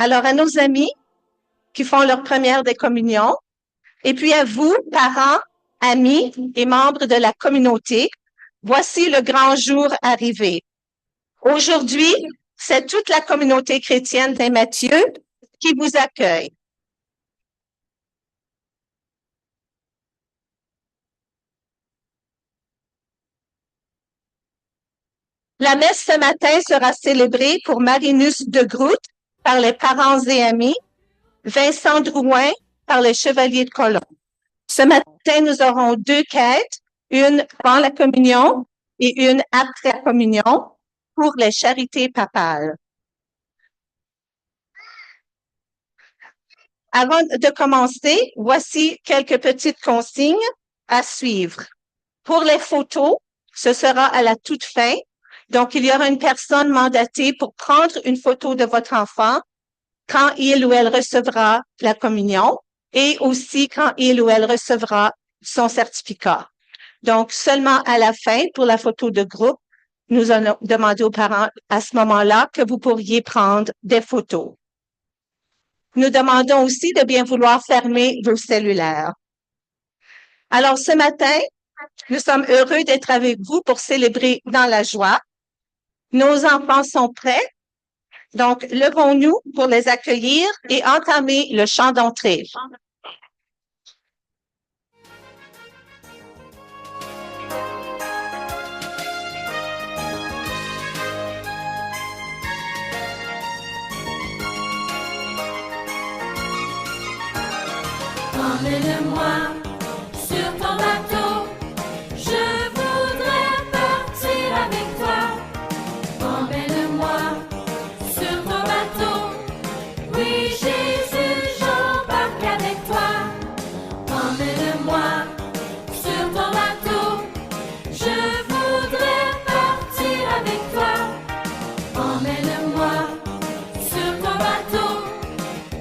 Alors, à nos amis qui font leur première décommunion, et puis à vous, parents, amis et membres de la communauté, voici le grand jour arrivé. Aujourd'hui, c'est toute la communauté chrétienne Saint-Matthieu qui vous accueille. La messe ce matin sera célébrée pour Marinus de Groot par les parents et amis, Vincent Drouin par les chevaliers de Colomb. Ce matin, nous aurons deux quêtes, une avant la communion et une après la communion pour les charités papales. Avant de commencer, voici quelques petites consignes à suivre. Pour les photos, ce sera à la toute fin. Donc, il y aura une personne mandatée pour prendre une photo de votre enfant quand il ou elle recevra la communion et aussi quand il ou elle recevra son certificat. Donc, seulement à la fin, pour la photo de groupe, nous allons demander aux parents à ce moment-là que vous pourriez prendre des photos. Nous demandons aussi de bien vouloir fermer vos cellulaires. Alors, ce matin, nous sommes heureux d'être avec vous pour célébrer dans la joie. Nos enfants sont prêts, donc levons-nous pour les accueillir et entamer le chant d'entrée. Emmène-moi sur ton bateau, je voudrais partir avec toi. Emmène-moi sur ton bateau, oui Jésus, j'embarque avec toi. Emmène-moi sur ton bateau, je voudrais partir avec toi. Emmène-moi sur ton bateau,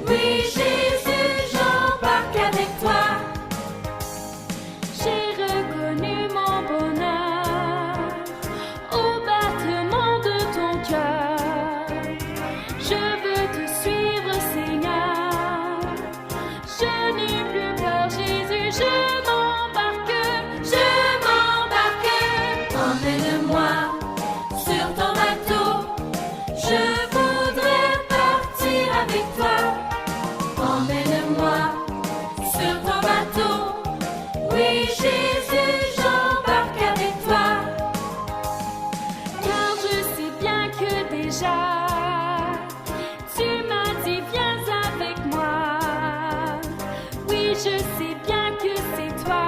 oui Jésus, j'embarque avec toi. J'ai reconnu mon bonheur au battement de ton cœur. Je veux te suivre, Seigneur. Je n'ai plus peur, Jésus, je m'embarque. Emmène-moi sur ton bateau, je voudrais partir avec toi. Emmène-moi sur ton bateau, oui Jésus, j'embarque avec toi. Car je sais bien que déjà, tu m'as dit viens avec moi. Oui, je sais bien que c'est toi.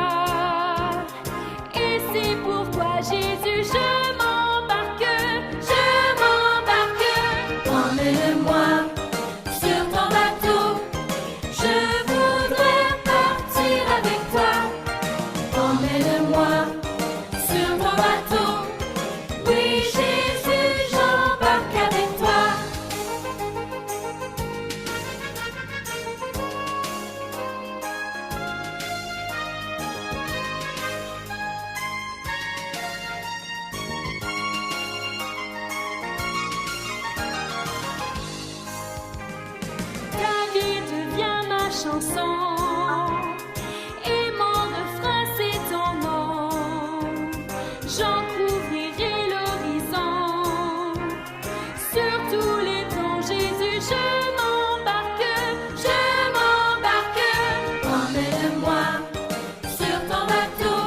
Et c'est pourquoi Jésus, je m'embarque. Emmène-moi sur ton bateau, je voudrais partir avec toi. Emmène-moi sur ton bateau, oui Jésus, j'embarque avec toi. Ta vie devient ma chanson, et mon refrain c'est ton nom. J'en couvrirai l'horizon, sur tous les temps Jésus, je m'embarque. Emmène-moi sur ton bateau,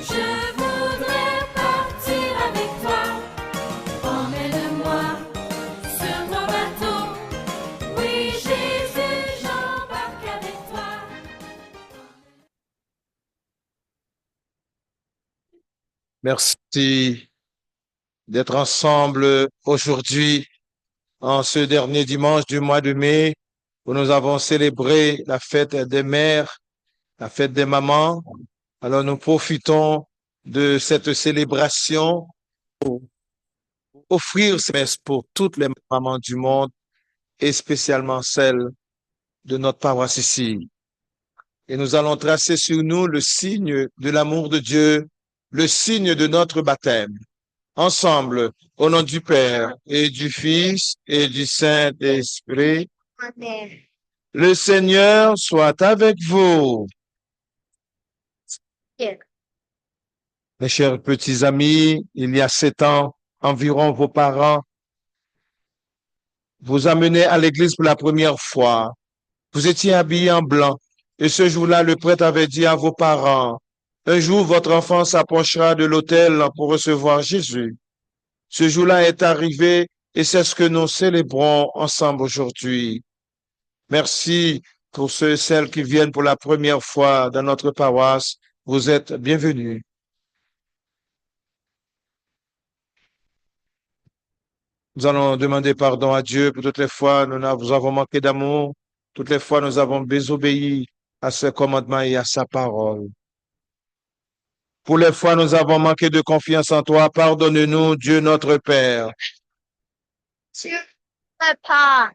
je voudrais partir avec toi. Emmène-moi sur ton bateau, oui Jésus, j'embarque avec toi. Merci d'être ensemble aujourd'hui en ce dernier dimanche du mois de mai où nous avons célébré la fête des mères, la fête des mamans. Alors nous profitons de cette célébration pour offrir ces messes pour toutes les mamans du monde et spécialement celles de notre paroisse ici. Et nous allons tracer sur nous le signe de l'amour de Dieu, le signe de notre baptême. Ensemble, au nom du Père et du Fils et du Saint-Esprit, Amen. Le Seigneur soit avec vous. Yeah. Mes chers petits amis, il y a 7 ans, environ vos parents vous amenaient à l'église pour la première fois. Vous étiez habillés en blanc. Et ce jour-là, le prêtre avait dit à vos parents, un jour, votre enfant s'approchera de l'autel pour recevoir Jésus. Ce jour-là est arrivé et c'est ce que nous célébrons ensemble aujourd'hui. Merci pour ceux et celles qui viennent pour la première fois dans notre paroisse. Vous êtes bienvenus. Nous allons demander pardon à Dieu pour toutes les fois nous avons manqué d'amour, toutes les fois nous avons désobéi à ses commandements et à sa parole. Pour les fois nous avons manqué de confiance en toi, pardonne-nous, Dieu notre Père. Papa.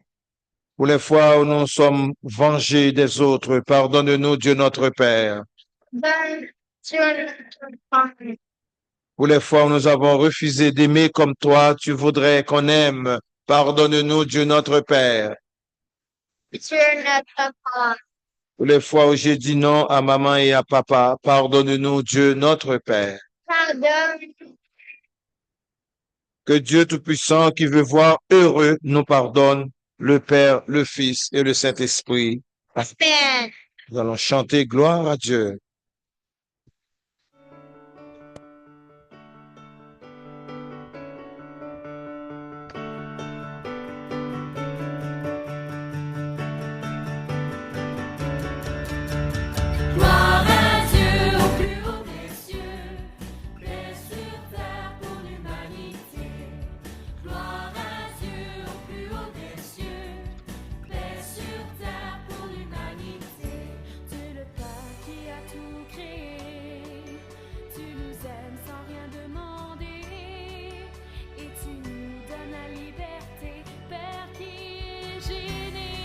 Pour les fois où nous sommes vengés des autres, pardonne-nous, Dieu notre Père. Pour les fois où nous avons refusé d'aimer comme toi, tu voudrais qu'on aime, pardonne-nous, Dieu notre Père. Pour les fois où j'ai dit non à maman et à papa, pardonne-nous, Dieu notre Père. Que Dieu Tout-Puissant, qui veut voir heureux, nous pardonne, le Père, le Fils et le Saint-Esprit. Amen. Nous allons chanter gloire à Dieu. Gloire à Dieu au plus haut des cieux, paix sur terre pour l'humanité. Gloire à Dieu au plus haut des cieux, paix sur terre pour l'humanité. Dieu le Père qui a tout créé, tu nous aimes sans rien demander, et tu nous donnes la liberté, Père qui est générosité.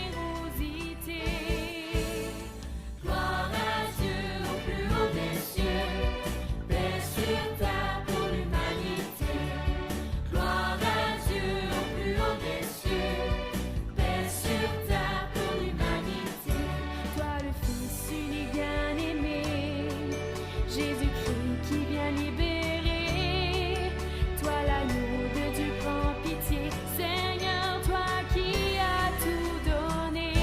Gloire à Dieu au plus haut des cieux, paix sur terre pour l'humanité. Gloire à Dieu au plus haut des cieux, paix sur terre pour l'humanité. Toi le Fils unique bien-aimé, Jésus-Christ qui vient libérer. Toi l'agneau de Dieu, prends pitié, Seigneur, toi qui as tout donné.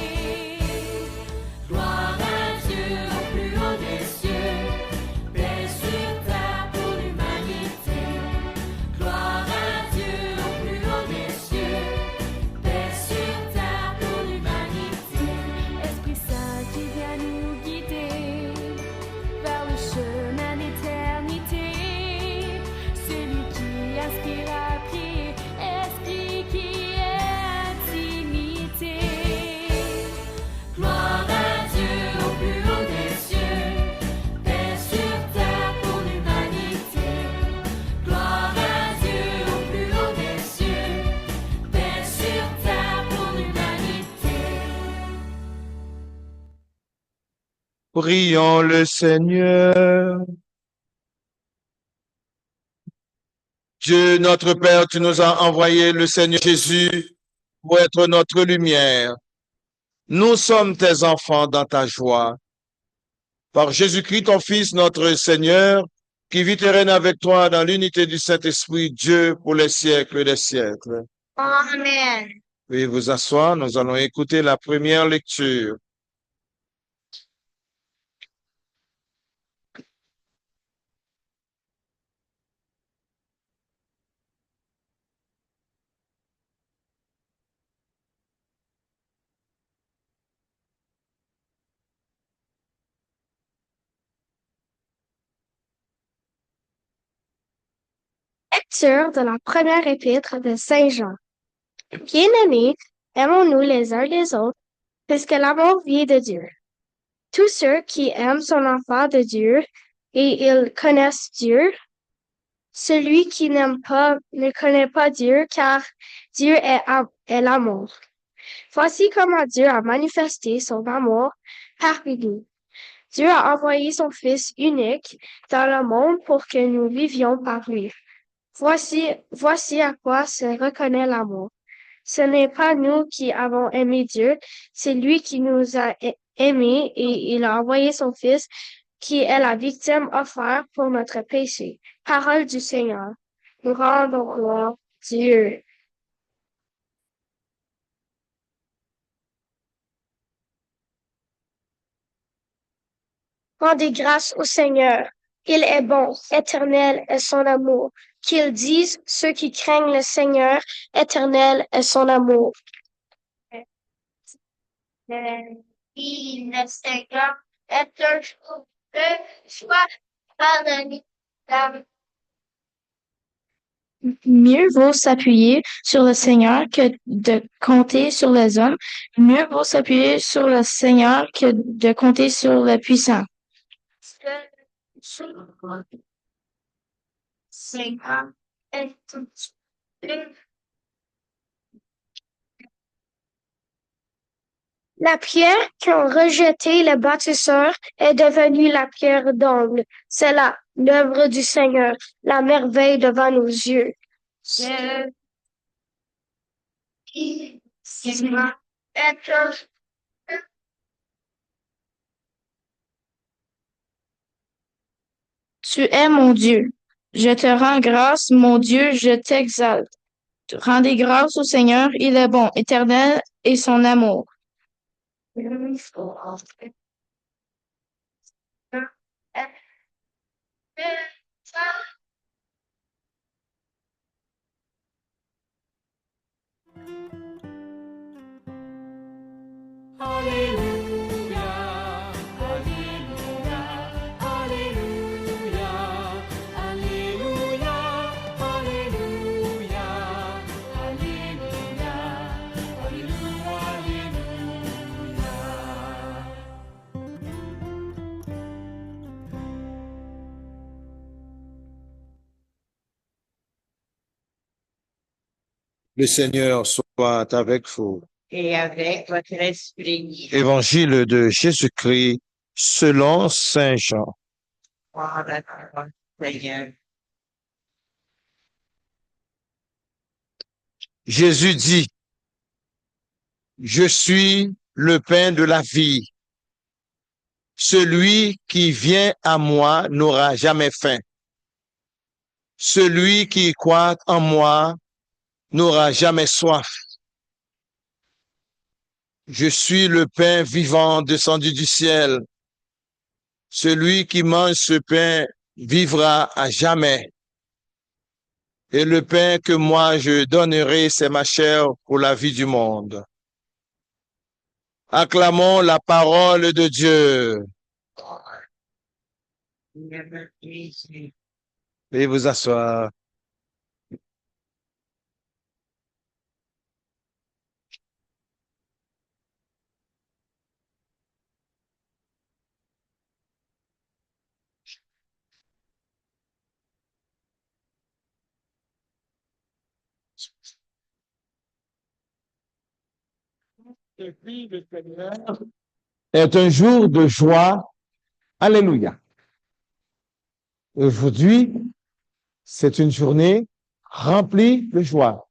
Gloire à Dieu au plus haut des cieux, paix sur terre pour l'humanité. Gloire à Dieu au plus haut des cieux, paix sur terre pour l'humanité. Esprit Saint qui vient nous guider vers le chemin d'éternité. Celui qui inspire à prier, Esprit qui est intimité. Gloire à Dieu au plus haut des cieux, paix sur terre pour l'humanité. Gloire à Dieu au plus haut des cieux, paix sur terre pour l'humanité. Prions le Seigneur. Dieu, notre Père, tu nous as envoyé le Seigneur Jésus pour être notre lumière. Nous sommes tes enfants dans ta joie. Par Jésus-Christ, ton Fils, notre Seigneur, qui vit et règne avec toi dans l'unité du Saint-Esprit, Dieu, pour les siècles des siècles. Amen. Veuillez vous asseoir, nous allons écouter la première lecture. Lecture de la première épître de Saint Jean. Bien-aimés, aimons-nous les uns les autres, puisque l'amour vient de Dieu. Tous ceux qui aiment sont enfants de Dieu, et ils connaissent Dieu. Celui qui n'aime pas ne connaît pas Dieu, car Dieu est l'amour. Voici comment Dieu a manifesté son amour parmi nous. Dieu a envoyé son Fils unique dans le monde pour que nous vivions par lui. Voici à quoi se reconnaît l'amour. Ce n'est pas nous qui avons aimé Dieu, c'est lui qui nous a aimés et il a envoyé son Fils qui est la victime offerte pour notre péché. Parole du Seigneur. Nous rendons gloire à Dieu. Rendez grâce au Seigneur. Il est bon, éternel est son amour. Qu'ils disent ceux qui craignent le Seigneur, éternel est son amour. Le Seigneur est un jour de joie pardonné. Mieux vaut s'appuyer sur le Seigneur que de compter sur les hommes. Mieux vaut s'appuyer sur le Seigneur que de compter sur le puissant. Seigneur est tout. La pierre qu'ont rejetée les bâtisseurs est devenue la pierre d'angle. C'est là l'œuvre du Seigneur, la merveille devant nos yeux. Tu es mon Dieu. Je te rends grâce, mon Dieu, je t'exalte. Rendez grâce au Seigneur, il est bon, éternel est son amour. Alléluia, Alléluia, Alléluia, Alléluia, Alléluia, Alléluia, Alléluia, Le Seigneur soit avec vous. Et avec votre esprit. Évangile de Jésus-Christ selon Saint Jean. Gloire à toi, Seigneur. Jésus dit, je suis le pain de la vie. Celui qui vient à moi n'aura jamais faim. Celui qui croit en moi n'aura jamais soif. Je suis le pain vivant descendu du ciel. Celui qui mange ce pain vivra à jamais. Et le pain que moi je donnerai, c'est ma chair pour la vie du monde. Acclamons la parole de Dieu. Veuillez vous asseoir. Est un jour de joie. Alléluia. Aujourd'hui, c'est une journée remplie de joie.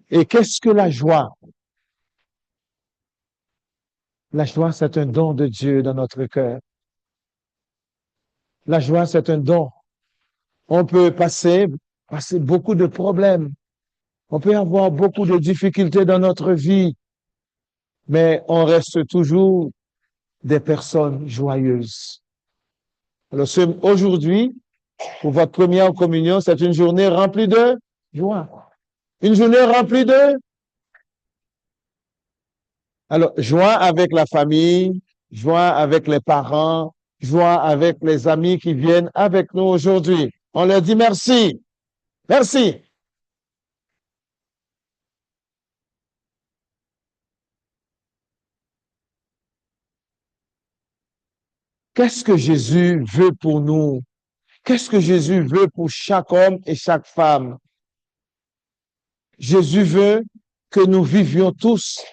Et qu'est-ce que la joie? La joie, c'est un don de Dieu dans notre cœur. La joie, c'est un don. On peut passer beaucoup de problèmes. On peut avoir beaucoup de difficultés dans notre vie, mais on reste toujours des personnes joyeuses. Alors, aujourd'hui, pour votre première communion, c'est une journée remplie de joie. Une journée remplie de... Alors, joie avec la famille, joie avec les parents, joie avec les amis qui viennent avec nous aujourd'hui. On leur dit merci. Merci. Qu'est-ce que Jésus veut pour nous? Qu'est-ce que Jésus veut pour chaque homme et chaque femme? Jésus veut que nous vivions tous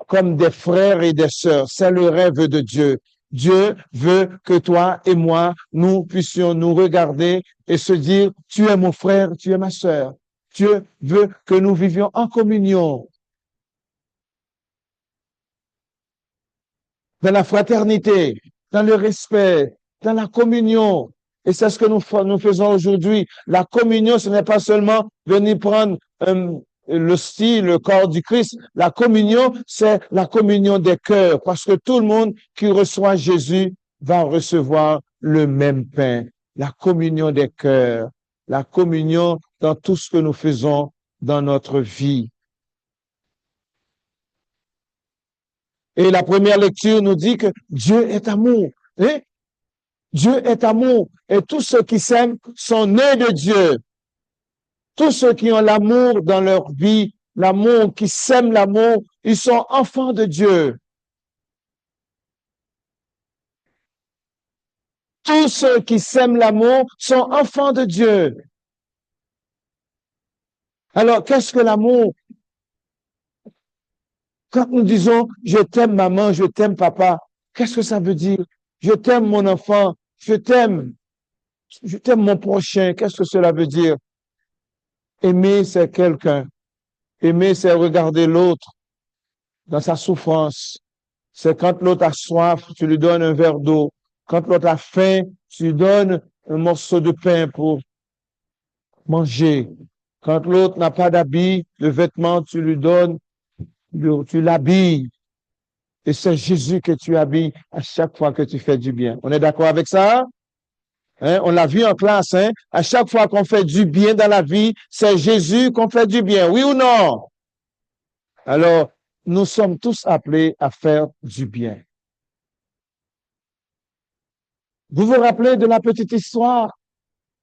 comme des frères et des sœurs. C'est le rêve de Dieu. Dieu veut que toi et moi, nous puissions nous regarder et se dire, tu es mon frère, tu es ma sœur. Dieu veut que nous vivions en communion, dans la fraternité, dans le respect, dans la communion. Et c'est ce que nous faisons aujourd'hui. La communion, ce n'est pas seulement venir prendre l'hostie, le corps du Christ. La communion, c'est la communion des cœurs, parce que tout le monde qui reçoit Jésus va recevoir le même pain. La communion des cœurs, la communion dans tout ce que nous faisons dans notre vie. Et la première lecture nous dit que Dieu est amour. Hein? Dieu est amour. Et tous ceux qui s'aiment sont nés de Dieu. Tous ceux qui ont l'amour dans leur vie, l'amour, qui s'aiment l'amour, ils sont enfants de Dieu. Tous ceux qui s'aiment l'amour sont enfants de Dieu. Alors, qu'est-ce que l'amour? Quand nous disons « je t'aime maman, je t'aime papa », qu'est-ce que ça veut dire? Je t'aime mon enfant, je t'aime mon prochain, qu'est-ce que cela veut dire? Aimer, c'est quelqu'un. Aimer, c'est regarder l'autre dans sa souffrance. C'est quand l'autre a soif, tu lui donnes un verre d'eau. Quand l'autre a faim, tu lui donnes un morceau de pain pour manger. Quand l'autre n'a pas d'habit, de vêtements, tu lui donnes, tu l'habilles. Et c'est Jésus que tu habilles à chaque fois que tu fais du bien. On est d'accord avec ça? Hein? On l'a vu en classe, hein? À chaque fois qu'on fait du bien dans la vie, c'est Jésus qu'on fait du bien. Oui ou non? Alors, nous sommes tous appelés à faire du bien. Vous vous rappelez de la petite histoire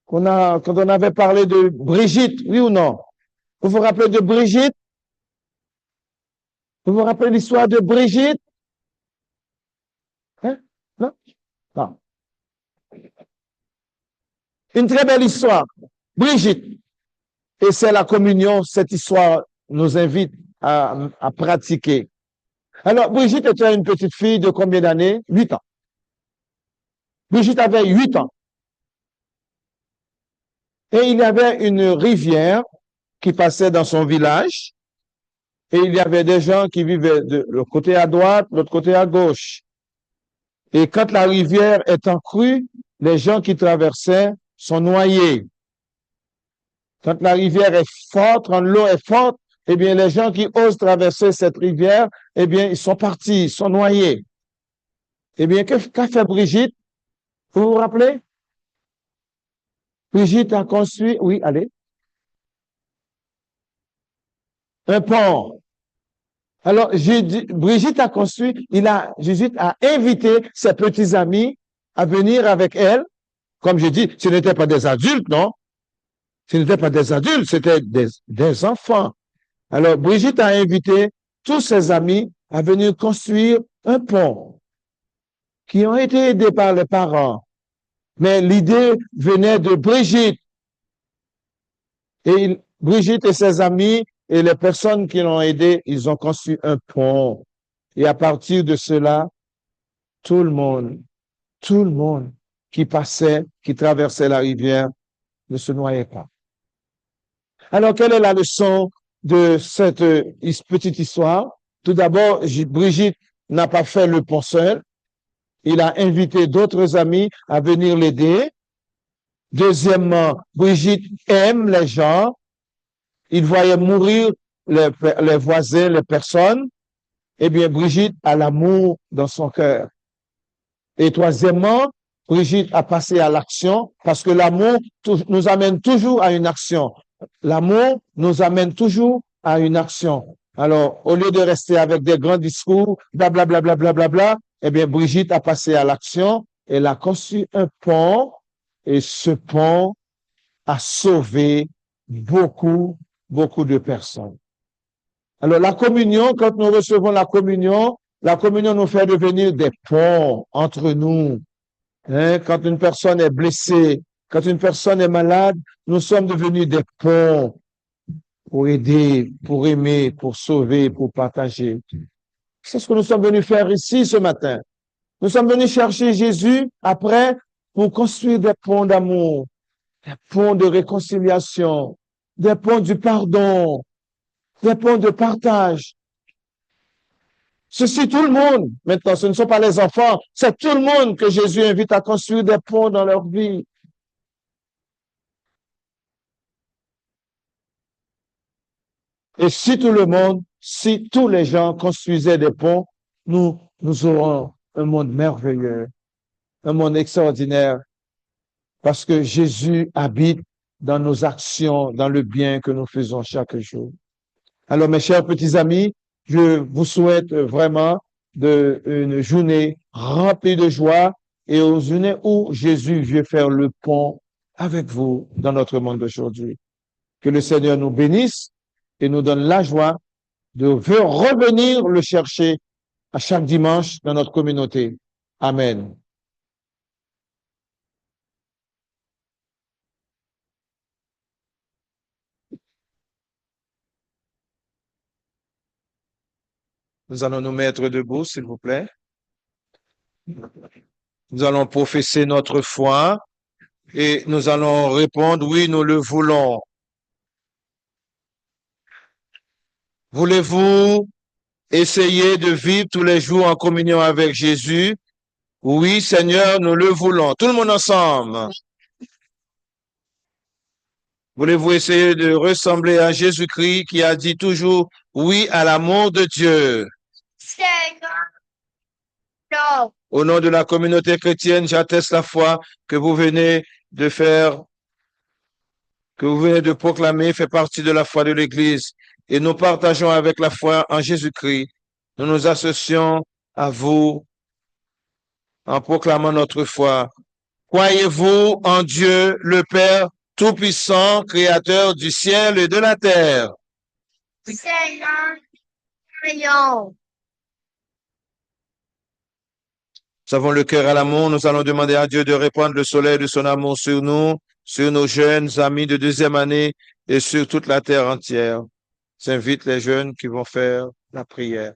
quand on avait parlé de Brigitte, oui ou non? Vous vous rappelez de Brigitte? Vous vous rappelez l'histoire de Brigitte? Hein? Non? Non. Une très belle histoire. Brigitte. Et c'est la communion, cette histoire nous invite à pratiquer. Alors, Brigitte était une petite fille de combien d'années? 8 ans. Brigitte avait 8 ans. Et il y avait une rivière qui passait dans son village. Et il y avait des gens qui vivaient de l'autre côté à droite, de l'autre côté à gauche. Et quand la rivière est en crue, les gens qui traversaient sont noyés. Quand la rivière est forte, quand l'eau est forte, eh bien, les gens qui osent traverser cette rivière, eh bien, ils sont partis, ils sont noyés. Eh bien, qu'a fait Brigitte? Vous vous rappelez? Brigitte a construit, oui, allez. Un pont. Alors, Brigitte a construit, Brigitte a invité ses petits amis à venir avec elle. Comme je dis, ce n'étaient pas des adultes, non? Ce n'étaient pas des adultes, c'était des enfants. Alors, Brigitte a invité tous ses amis à venir construire un pont qui ont été aidés par les parents. Mais l'idée venait de Brigitte. Et Brigitte et ses amis et les personnes qui l'ont aidé, ils ont construit un pont. Et à partir de cela, tout le monde qui passait, qui traversait la rivière, ne se noyait pas. Alors, quelle est la leçon de cette petite histoire? Tout d'abord, Brigitte n'a pas fait le pont seul. Il a invité d'autres amis à venir l'aider. Deuxièmement, Brigitte aime les gens. Il voyait mourir les voisins, les personnes. Eh bien, Brigitte a l'amour dans son cœur. Et troisièmement, Brigitte a passé à l'action parce que l'amour nous amène toujours à une action. L'amour nous amène toujours à une action. Alors, au lieu de rester avec des grands discours, blablabla, blablabla, eh bien, Brigitte a passé à l'action. Elle a construit un pont et ce pont a sauvé beaucoup de personnes. Alors, la communion, quand nous recevons la communion nous fait devenir des ponts entre nous. Hein? Quand une personne est blessée, quand une personne est malade, nous sommes devenus des ponts pour aider, pour aimer, pour sauver, pour partager. C'est ce que nous sommes venus faire ici ce matin. Nous sommes venus chercher Jésus après pour construire des ponts d'amour, des ponts de réconciliation, des ponts du pardon, des ponts de partage. Ceci, tout le monde, maintenant, ce ne sont pas les enfants, c'est tout le monde que Jésus invite à construire des ponts dans leur vie. Et si tout le monde, si tous les gens construisaient des ponts, nous aurons un monde merveilleux, un monde extraordinaire, parce que Jésus habite dans nos actions, dans le bien que nous faisons chaque jour. Alors, mes chers petits amis, je vous souhaite vraiment une journée remplie de joie et une journée où Jésus veut faire le pont avec vous dans notre monde d'aujourd'hui. Que le Seigneur nous bénisse et nous donne la joie de revenir le chercher à chaque dimanche dans notre communauté. Amen. Nous allons nous mettre debout, s'il vous plaît. Nous allons professer notre foi et nous allons répondre, oui, nous le voulons. Voulez-vous essayer de vivre tous les jours en communion avec Jésus? Oui, Seigneur, nous le voulons. Tout le monde ensemble. Voulez-vous essayer de ressembler à Jésus-Christ qui a dit toujours oui à l'amour de Dieu? Seigneur, non. Au nom de la communauté chrétienne, j'atteste la foi que vous venez de faire, que vous venez de proclamer, fait partie de la foi de l'Église. Et nous partageons avec la foi en Jésus-Christ. Nous nous associons à vous en proclamant notre foi. Croyez-vous en Dieu, le Père Tout-Puissant, Créateur du ciel et de la terre? Seigneur, prions. Nous avons le cœur à l'amour. Nous allons demander à Dieu de répandre le soleil de son amour sur nous, sur nos jeunes amis de deuxième année et sur toute la terre entière. J'invite les jeunes qui vont faire la prière.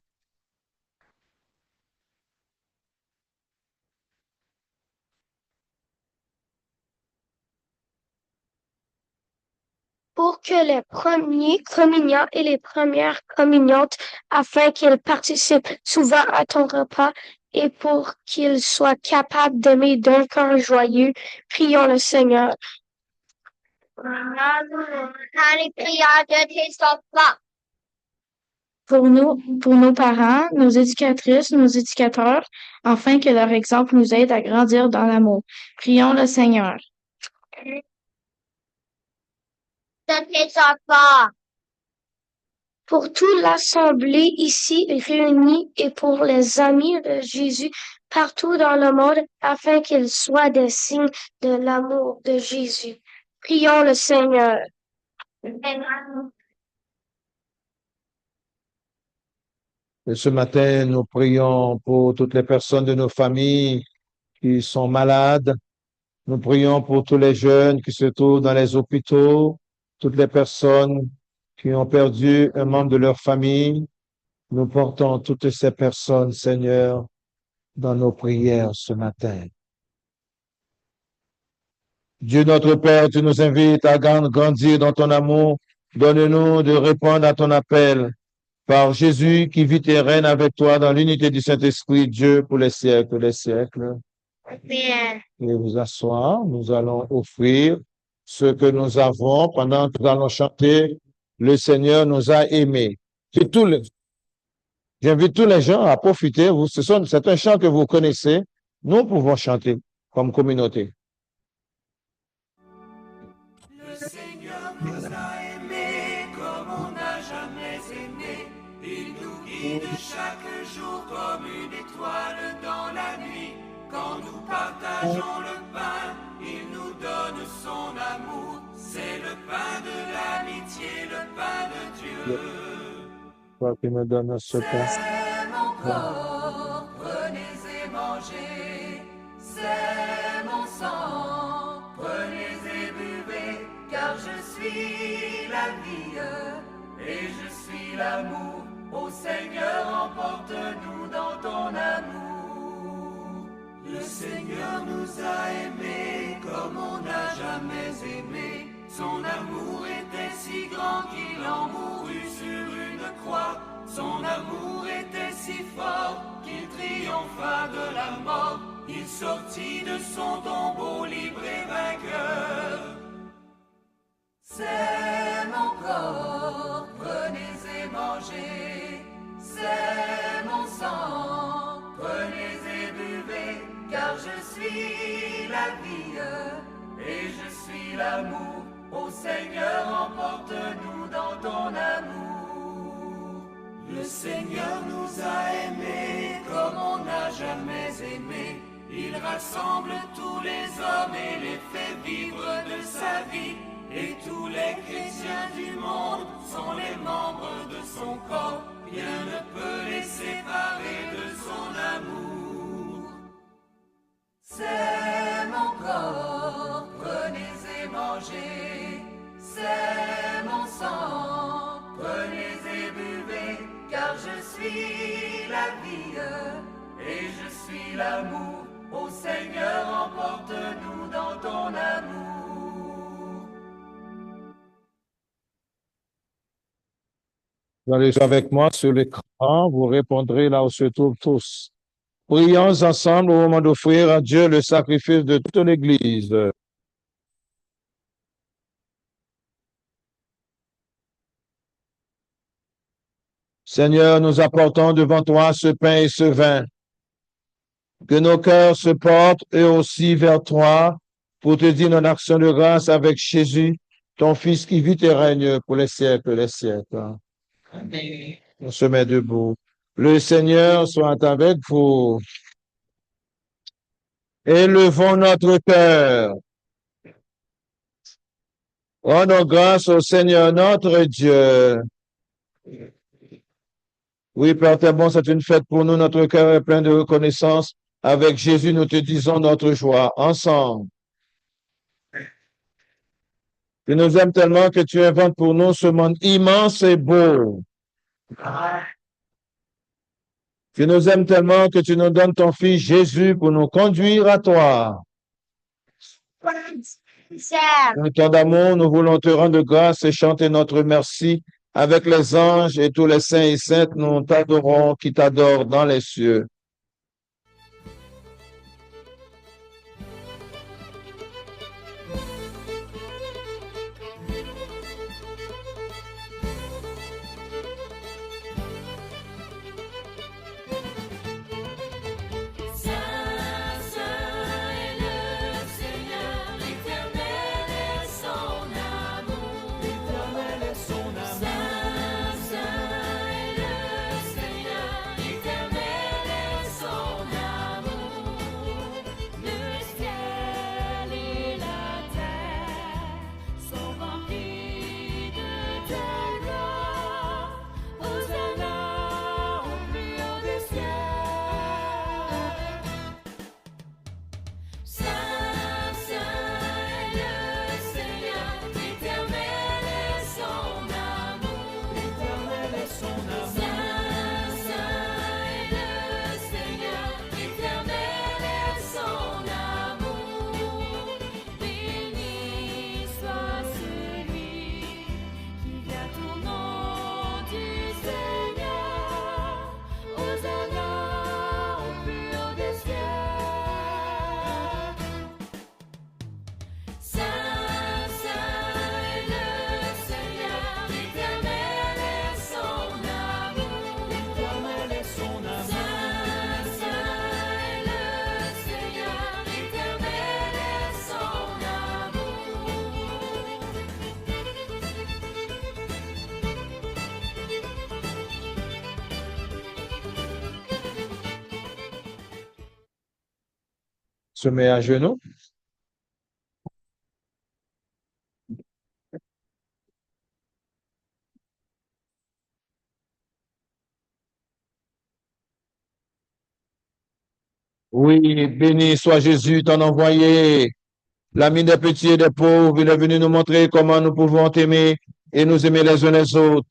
Pour que les premiers communiants et les premières communiantes, afin qu'ils participent souvent à ton repas et pour qu'ils soient capables d'aimer d'un cœur joyeux, prions le Seigneur. Pour nous, pour nos parents, nos éducatrices, nos éducateurs, afin que leur exemple nous aide à grandir dans l'amour. Prions le Seigneur. Pour toute l'assemblée ici réunie et pour les amis de Jésus partout dans le monde, afin qu'ils soient des signes de l'amour de Jésus. Prions le Seigneur. Et ce matin, nous prions pour toutes les personnes de nos familles qui sont malades. Nous prions pour tous les jeunes qui se trouvent dans les hôpitaux, toutes les personnes qui ont perdu un membre de leur famille. Nous portons toutes ces personnes, Seigneur, dans nos prières ce matin. Dieu notre Père, tu nous invites à grandir dans ton amour. Donne-nous de répondre à ton appel par Jésus qui vit et règne avec toi dans l'unité du Saint-Esprit, Dieu, pour les siècles des siècles. Amen. Et vous asseoir, nous allons offrir ce que nous avons pendant que nous allons chanter. Le Seigneur nous a aimés. J'invite tous les gens à profiter. C'est un chant que vous connaissez. Nous pouvons chanter comme communauté. Le Seigneur nous a aimés comme on n'a jamais aimé. Il nous guide chaque jour comme une étoile dans la nuit. Quand nous partageons le pain, il nous donne son amour. C'est le pain de l'amitié, le pain de Dieu. Toi qui me donnes ce pain. C'est mon corps, prenez et mangez. C'est mon sang, prenez et buvez. Car je suis la vie et je suis l'amour. Ô Seigneur, emporte-nous dans ton amour. Le Seigneur nous a aimés comme on n'a jamais aimé. Son amour était si grand qu'il en mourut sur une croix. Son amour était si fort qu'il triompha de la mort. Il sortit de son tombeau libre et vainqueur. C'est mon corps, prenez et mangez. C'est mon sang, prenez et buvez. Car je suis la vie et je suis l'amour. Ô Seigneur, emporte-nous dans ton amour. Le Seigneur nous a aimés comme on n'a jamais aimé. Il rassemble tous les hommes et les fait vivre de sa vie. Et tous les chrétiens du monde sont les membres de son corps. Rien ne peut les séparer de son amour. C'est mon corps, prenez et mangez. C'est mon sang, prenez et buvez. Car je suis la vie et je suis l'amour. Ô Seigneur, emporte-nous dans ton amour. Vous allez avec moi sur l'écran, vous répondrez là où se trouvent tous. Prions ensemble au moment d'offrir à Dieu le sacrifice de toute l'Église. Seigneur, nous apportons devant toi ce pain et ce vin. Que nos cœurs se portent eux aussi vers toi pour te dire notre action de grâce avec Jésus, ton Fils qui vit et règne pour les siècles des siècles. Amen. On se met debout. Le Seigneur soit avec vous. Élevons notre cœur. Rendons grâce au Seigneur notre Dieu. Oui, Père, t'es bon, c'est une fête pour nous. Notre cœur est plein de reconnaissance. Avec Jésus, nous te disons notre joie ensemble. Tu nous aimes tellement que tu inventes pour nous ce monde immense et beau. Tu nous aimes tellement que tu nous donnes ton Fils Jésus pour nous conduire à toi. En temps d'amour, nous voulons te rendre grâce et chanter notre merci avec les anges et tous les saints et saintes. Nous t'adorons qui t'adorent dans les cieux. Se met à genoux. Oui, béni soit Jésus, ton envoyé, l'ami des petits et des pauvres. Il est venu nous montrer comment nous pouvons t'aimer et nous aimer les uns les autres.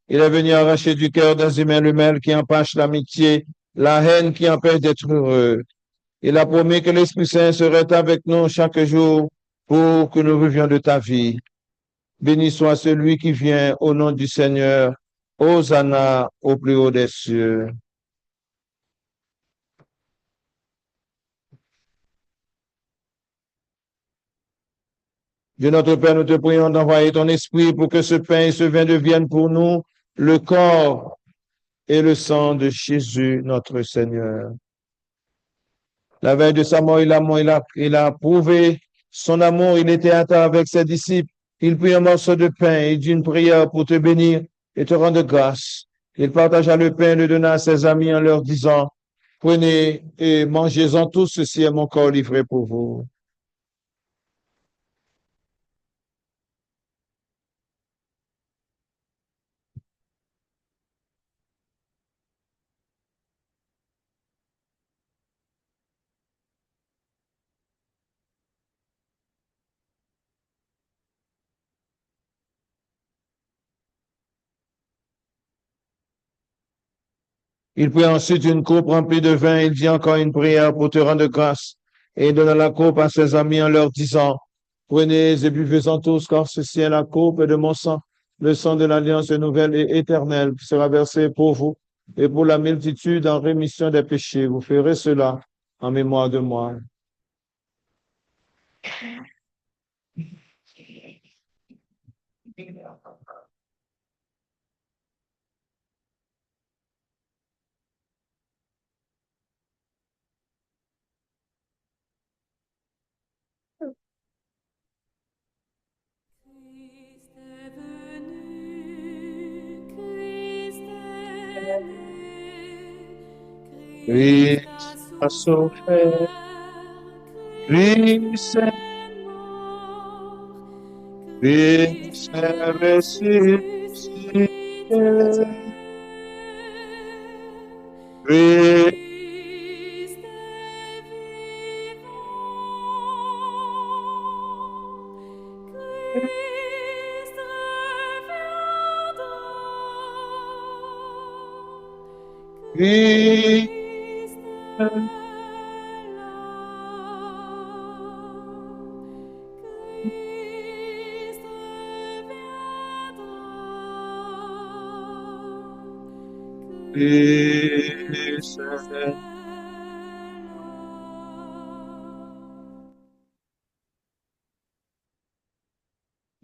Il est venu arracher du cœur des humains le mal qui empêche l'amitié, la haine qui empêche d'être heureux. Il a promis que l'Esprit Saint serait avec nous chaque jour pour que nous vivions de ta vie. Béni soit celui qui vient au nom du Seigneur. Hosanna au plus haut des cieux. Dieu notre Père, nous te prions d'envoyer ton esprit pour que ce pain et ce vin deviennent pour nous le corps et le sang de Jésus, notre Seigneur. La veille de sa mort, il a prouvé son amour. Il était à table avec ses disciples. Il prit un morceau de pain et dit une prière pour te bénir et te rendre grâce. Il partagea le pain et le donna à ses amis en leur disant, prenez et mangez-en tous, ceci est mon corps livré pour vous. Il prit ensuite une coupe remplie de vin. Il dit encore une prière pour te rendre grâce. Et il donna la coupe à ses amis en leur disant, prenez et buvez-en tous, car ceci est la coupe de mon sang, le sang de l'alliance nouvelle et éternelle qui sera versé pour vous et pour la multitude en rémission des péchés. Vous ferez cela en mémoire de moi. Christ est venu, Christ est né, Christ a sauvé, Christ est mort, Christ est ressuscité, Christ Christ est vivant, Christ reviendra, Christ Christ est là, Christ reviendra, Christ est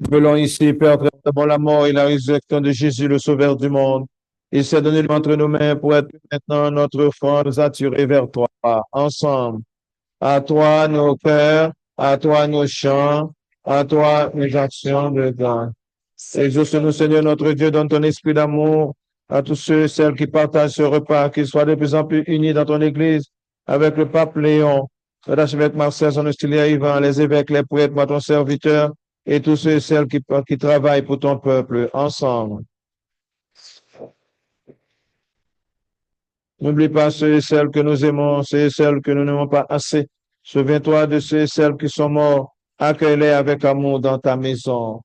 Nous voulons ici, Père, très bon la mort et la résurrection de Jésus, le Sauveur du monde. Il s'est donné entre nos mains pour être maintenant notre offrande attirée vers toi, ensemble. À toi nos cœurs, à toi nos chants, à toi nos actions de grâce. Exauce-nous, Seigneur notre Dieu, donne ton esprit d'amour à tous ceux et celles qui partagent ce repas, qu'ils soient de plus en plus unis dans ton Église, avec le pape Léon, l'archevêque Marcel, son auxiliaire Ivan, les évêques, les prêtres, moi ton serviteur, et tous ceux et celles qui travaillent pour ton peuple, ensemble. N'oublie pas ceux et celles que nous aimons, ceux et celles que nous n'aimons pas assez. Souviens-toi de ceux et celles qui sont morts. Accueille-les avec amour dans ta maison.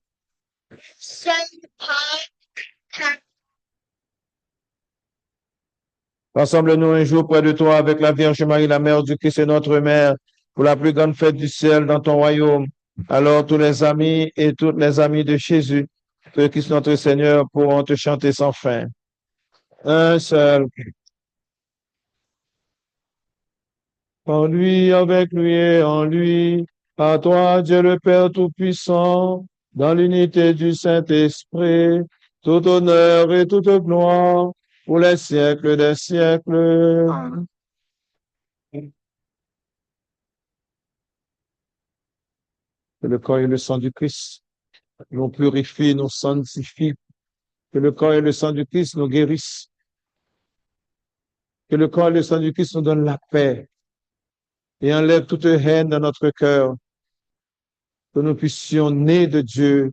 Rassemble-nous un jour près de toi avec la Vierge Marie, la Mère du Christ et notre Mère, pour la plus grande fête du ciel dans ton royaume. Alors tous les amis et toutes les amies de Jésus, que Christ notre Seigneur, pourront te chanter sans fin. Un seul. En lui, avec lui et en lui, à toi, Dieu le Père Tout-Puissant, dans l'unité du Saint-Esprit, tout honneur et toute gloire pour les siècles des siècles. Que le corps et le sang du Christ nous purifient, nous sanctifient. Que le corps et le sang du Christ nous guérissent. Que le corps et le sang du Christ nous donnent la paix et enlève toute haine dans notre cœur. Que nous puissions naître de Dieu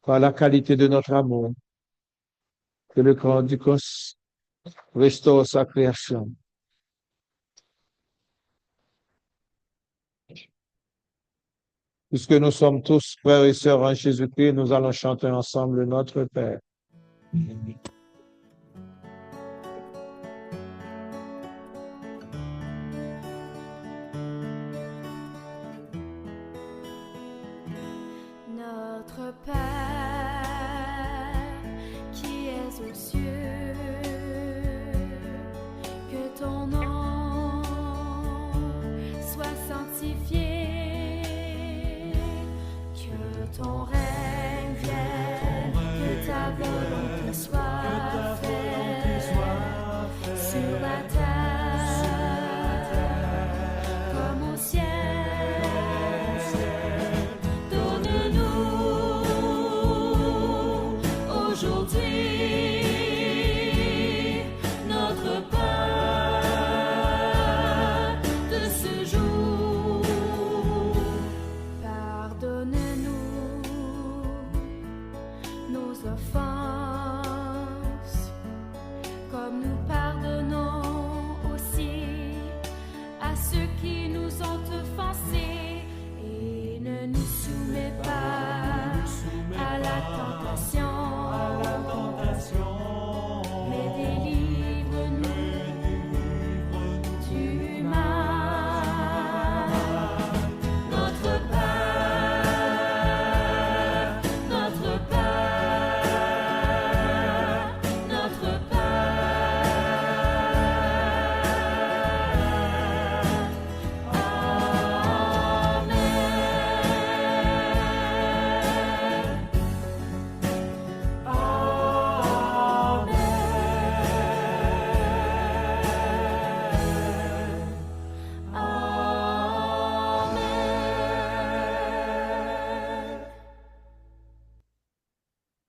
par la qualité de notre amour. Que le corps du Christ restaure sa création. Puisque nous sommes tous frères et sœurs en Jésus-Christ, nous allons chanter ensemble notre Père. Notre Notre Père qui es aux cieux, que ton nom soit sanctifié, que ton règne vienne, que ta volonté soit faite sur la terre comme au ciel. Aujourd'hui, notre pain de ce jour, pardonne-nous nos offenses, comme nous pardonnons aussi à ceux qui nous ont offensés, et ne nous soumets pas à la tentation. Mais délivre-nous du mal. Notre Père, notre Père, notre Père.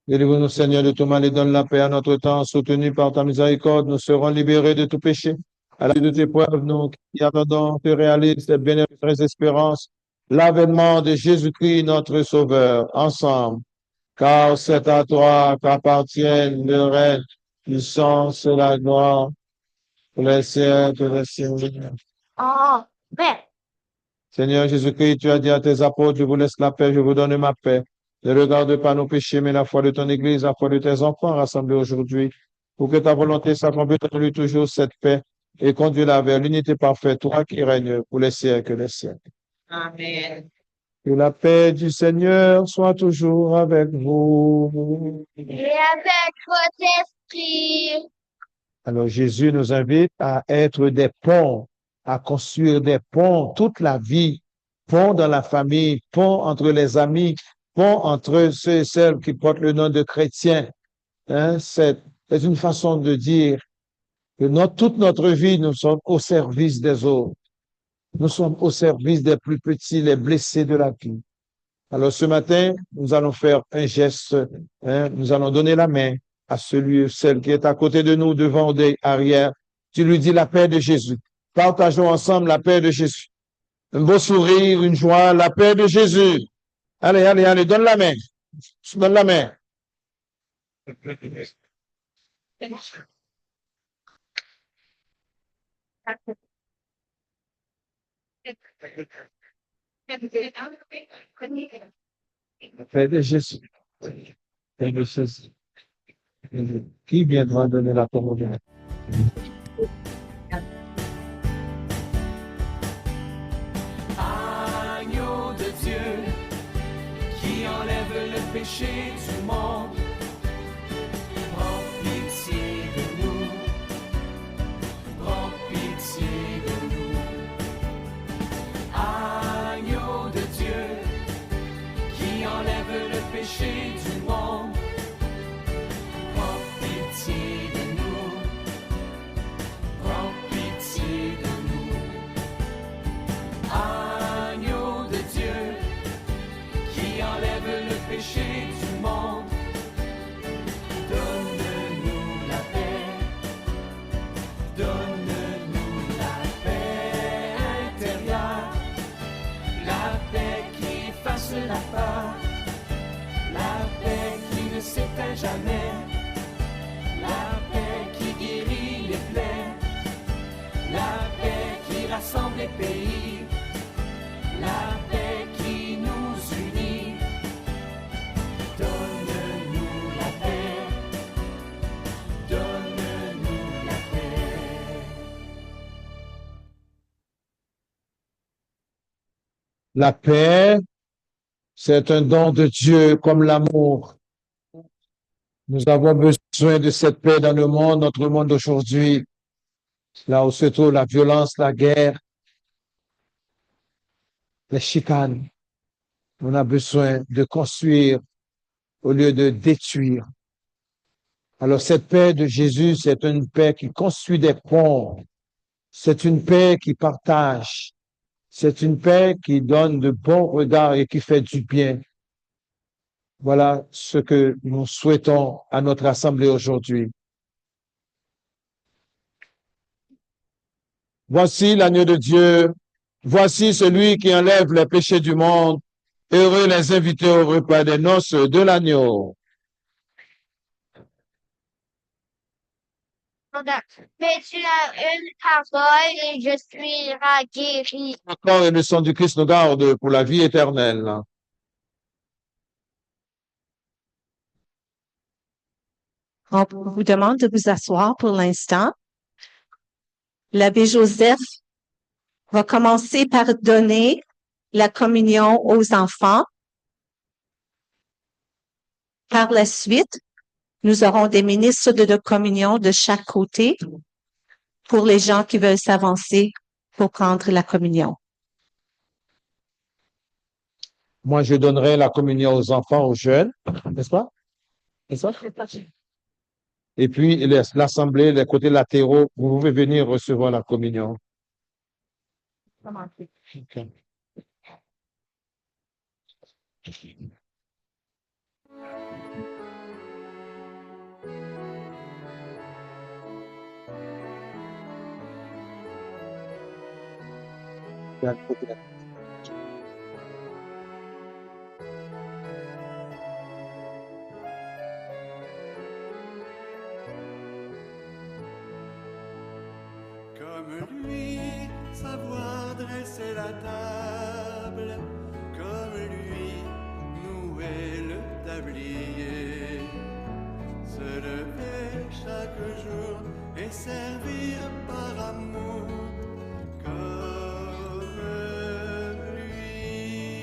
Délivre-nous, Seigneur, de tout mal et donne la paix à notre temps. Soutenus par ta miséricorde, nous serons libérés de tout péché. À la suite de tes preuves, nous qui attendons, te réalise cette bienheureuse espérance, l'avènement de Jésus-Christ, notre Sauveur, ensemble. Car c'est à toi qu'appartiennent le règne, le sens et la gloire, pour les siècles des siècles. Amen. Seigneur Jésus-Christ, tu as dit à tes apôtres, je vous laisse la paix, je vous donne ma paix. Ne regarde pas nos péchés, mais la foi de ton Église, la foi de tes enfants rassemblés aujourd'hui, pour que ta volonté s'accomplisse en lui toujours cette paix et conduis-la vers l'unité parfaite, toi qui règnes pour les siècles des siècles. Amen. Que la paix du Seigneur soit toujours avec vous. Et avec votre esprit. Alors Jésus nous invite à être des ponts, à construire des ponts toute la vie, ponts dans la famille, ponts entre les amis, ponts entre ceux et celles qui portent le nom de chrétiens. Hein, c'est une façon de dire que toute notre vie, nous sommes au service des autres. Nous sommes au service des plus petits, les blessés de la vie. Alors ce matin, nous allons faire un geste, hein, nous allons donner la main à celui ou celle qui est à côté de nous, devant ou derrière. Tu lui dis la paix de Jésus. Partageons ensemble la paix de Jésus. Un beau sourire, une joie, la paix de Jésus. Allez, allez, allez, donne la main. Donne la main. La paix de Jésus. La paix de Jésus. Qui viendra donner la communion? Agneau de Dieu qui enlève le péché du monde, prends pitié de nous, prends pitié de nous. Agneau de Dieu qui enlève le péché du monde, prends pitié de nous, prends pitié de nous. Agneau de Dieu qui enlève le péché du monde, donne-nous la paix, donne-nous la paix intérieure, la paix qui efface la peur, la paix qui ne s'éteint jamais, la paix qui guérit les plaies, la paix qui rassemble les pays, la paix qui nous unit. Donne-nous la paix, donne-nous la paix. La paix C'est un don de Dieu comme l'amour. Nous avons besoin de cette paix dans le monde, notre monde d'aujourd'hui, là où se trouve la violence, la guerre, les chicanes. On a besoin de construire au lieu de détruire. Alors cette paix de Jésus, c'est une paix qui construit des ponts. C'est une paix qui partage. C'est une paix qui donne de bons regards et qui fait du bien. Voilà ce que nous souhaitons à notre assemblée aujourd'hui. Voici l'agneau de Dieu. Voici celui qui enlève les péchés du monde. Heureux les invités au repas des noces de l'agneau. Mais tu as une parole et je suis guéri. Le corps et le sang du Christ nous gardent pour la vie éternelle. On vous demande de vous asseoir pour l'instant. L'abbé Joseph va commencer par donner la communion aux enfants. Par la suite, nous aurons des ministres de communion de chaque côté pour les gens qui veulent s'avancer pour prendre la communion. Moi, je donnerai la communion aux enfants, aux jeunes, n'est-ce pas? N'est-ce pas? Et puis, l'assemblée, les côtés latéraux, vous pouvez venir recevoir la communion. Okay. Comme lui, savoir dresser la table, comme lui, nouer le tablier, se lever chaque jour et servir par amour, comme lui,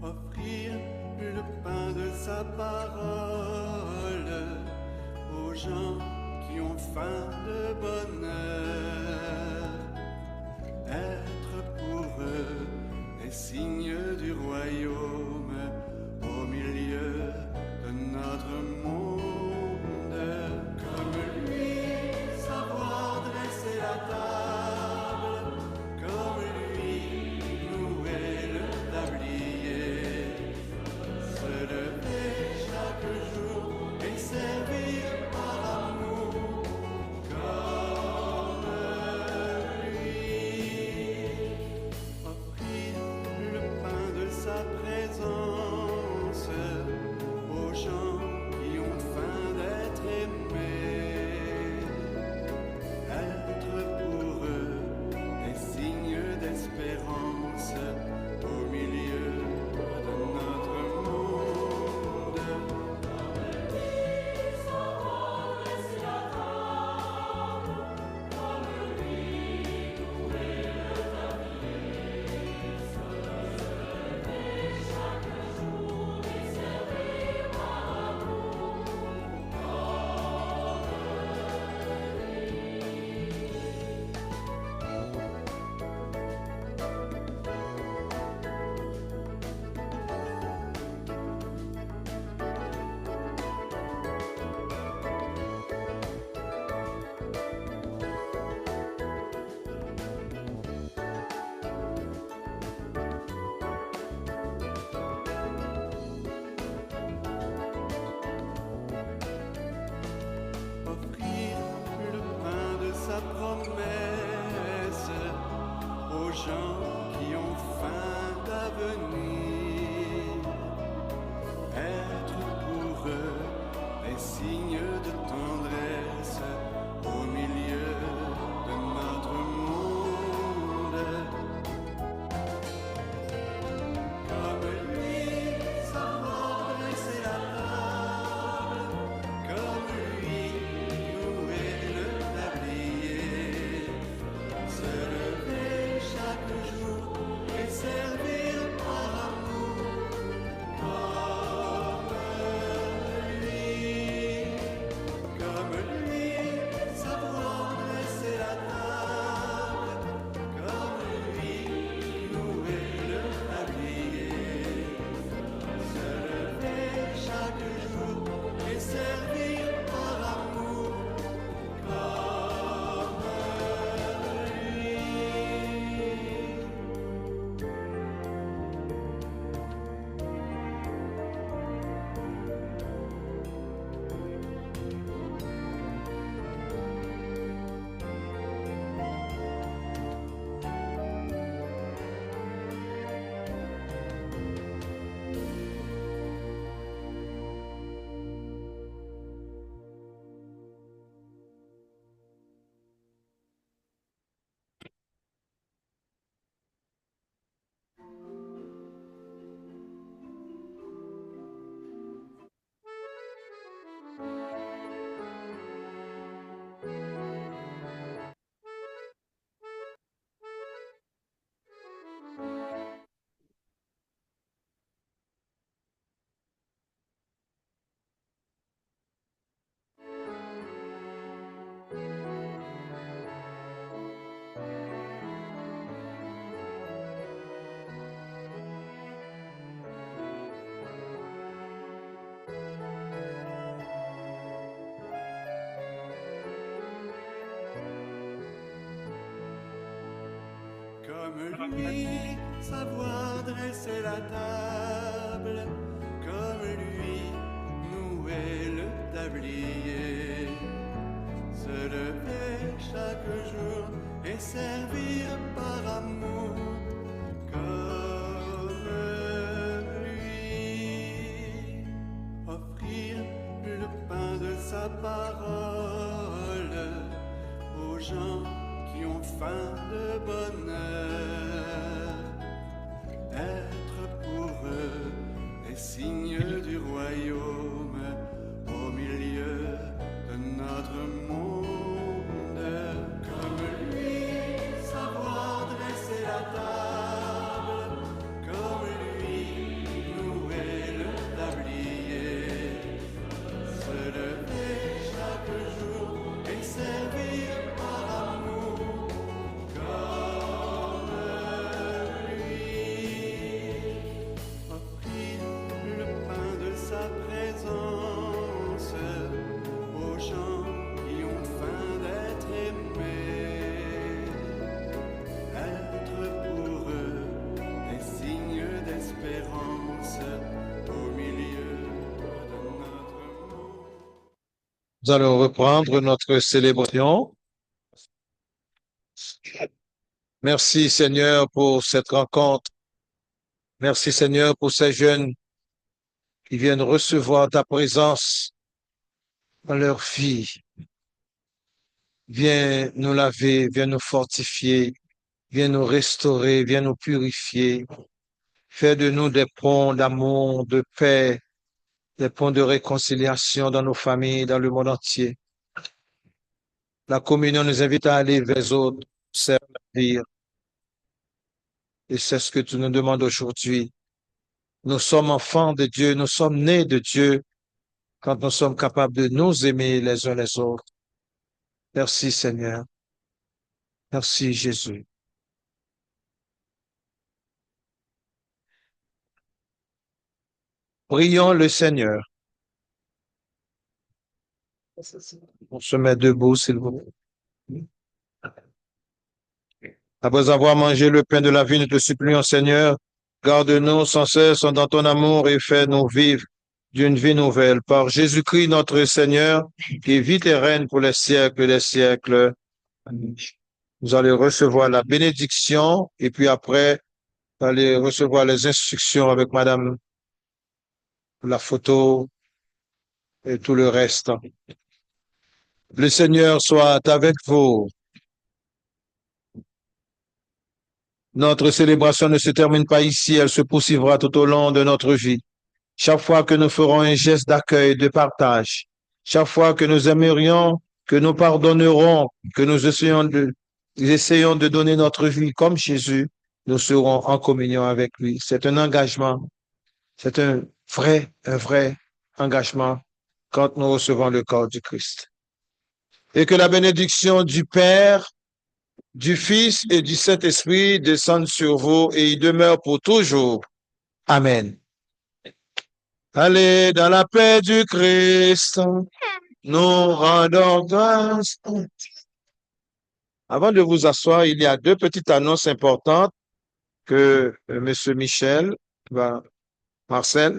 offrir le pain de sa parole aux gens qui ont faim de bonheur, être pour eux les signes du royaume au milieu de notre monde. Comme lui, savoir dresser la table, comme lui, nouer le tablier, se lever chaque jour et servir par amour, comme lui, offrir le pain de sa présence aux gens qui ont faim d'être aimés, être pour eux des signes d'espérance au milieu de notre monde. Comme lui, savoir dresser la table, comme lui, nouer le tablier, se lever chaque jour et servir par amour, comme lui, offrir le pain de sa parole aux gens qui ont faim de bonheur, être pour eux des signes du royaume au milieu de notre monde. Comme lui, savoir dresser la table, comme lui, nouer le tablier, se lever chaque jour et servir par amour, comme lui, offrir le pain de sa présence aux gens qui ont faim d'être aimés, être pour eux des signes d'espérance au milieu de notre monde. Nous allons reprendre notre célébration. Merci Seigneur pour cette rencontre. Merci Seigneur pour ces jeunes qui viennent recevoir ta présence dans leur vie. Viens nous laver, viens nous fortifier, viens nous restaurer, viens nous purifier. Fais de nous des ponts d'amour, de paix, des ponts de réconciliation dans nos familles, dans le monde entier. La communion nous invite à aller vers les autres, servir. Et c'est ce que tu nous demandes aujourd'hui. Nous sommes enfants de Dieu, nous sommes nés de Dieu quand nous sommes capables de nous aimer les uns les autres. Merci Seigneur. Merci Jésus. Prions le Seigneur. On se met debout, s'il vous plaît. Après avoir mangé le pain de la vie, nous te supplions, Seigneur, garde-nous sans cesse dans ton amour et fais-nous vivre d'une vie nouvelle. Par Jésus-Christ, notre Seigneur, qui vit et règne pour les siècles des siècles. Amen. Vous allez recevoir la bénédiction et puis après, vous allez recevoir les instructions avec Madame, la photo et tout le reste. Le Seigneur soit avec vous. Notre célébration ne se termine pas ici, elle se poursuivra tout au long de notre vie. Chaque fois que nous ferons un geste d'accueil, de partage, chaque fois que nous aimerions, que nous pardonnerons, que nous essayons de donner notre vie comme Jésus, nous serons en communion avec lui. C'est un engagement, c'est un vrai engagement quand nous recevons le corps du Christ. Et que la bénédiction du Père, du Fils et du Saint-Esprit descendent sur vous et y demeurent pour toujours. Amen. Allez dans la paix du Christ, nous rendons grâce. Avant de vous asseoir, il y a deux petites annonces importantes que Monsieur Marcel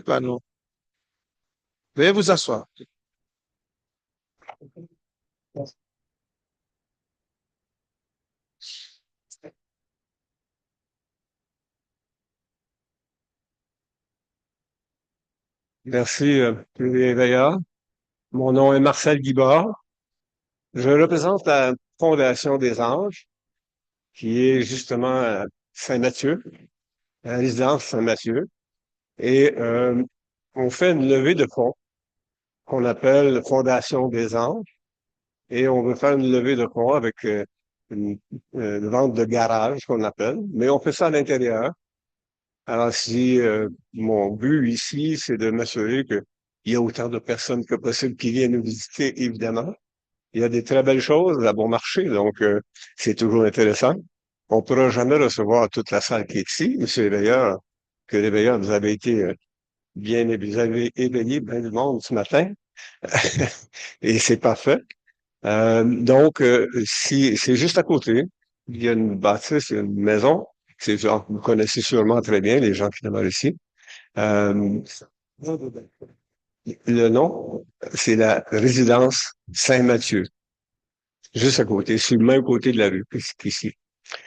va nous. Veuillez vous asseoir. Merci, Léveillard. Mon nom est Marcel Guibard. Je représente la Fondation des Anges, qui est justement à Saint-Mathieu, à la résidence Saint-Mathieu. Et on fait une levée de fonds qu'on appelle Fondation des Anges. Et on veut faire une levée de fonds avec une vente de garage qu'on appelle, mais on fait ça à l'intérieur. Alors, si mon but ici, c'est de m'assurer qu'il y a autant de personnes que possible qui viennent nous visiter, évidemment. Il y a des très belles choses à bon marché, donc c'est toujours intéressant. On ne pourra jamais recevoir toute la salle qui est ici, Monsieur Léveilleur, que Léveilleur, vous avez été vous avez éveillé bien du monde ce matin, et c'est parfait. Donc, si c'est juste à côté, il y a une bâtisse, il y a une maison Ces gens que vous connaissez sûrement très bien, les gens qui demeurent ici. Euh, le nom, c'est la résidence Saint-Mathieu, juste à côté, sur le même côté de la rue qu'ici.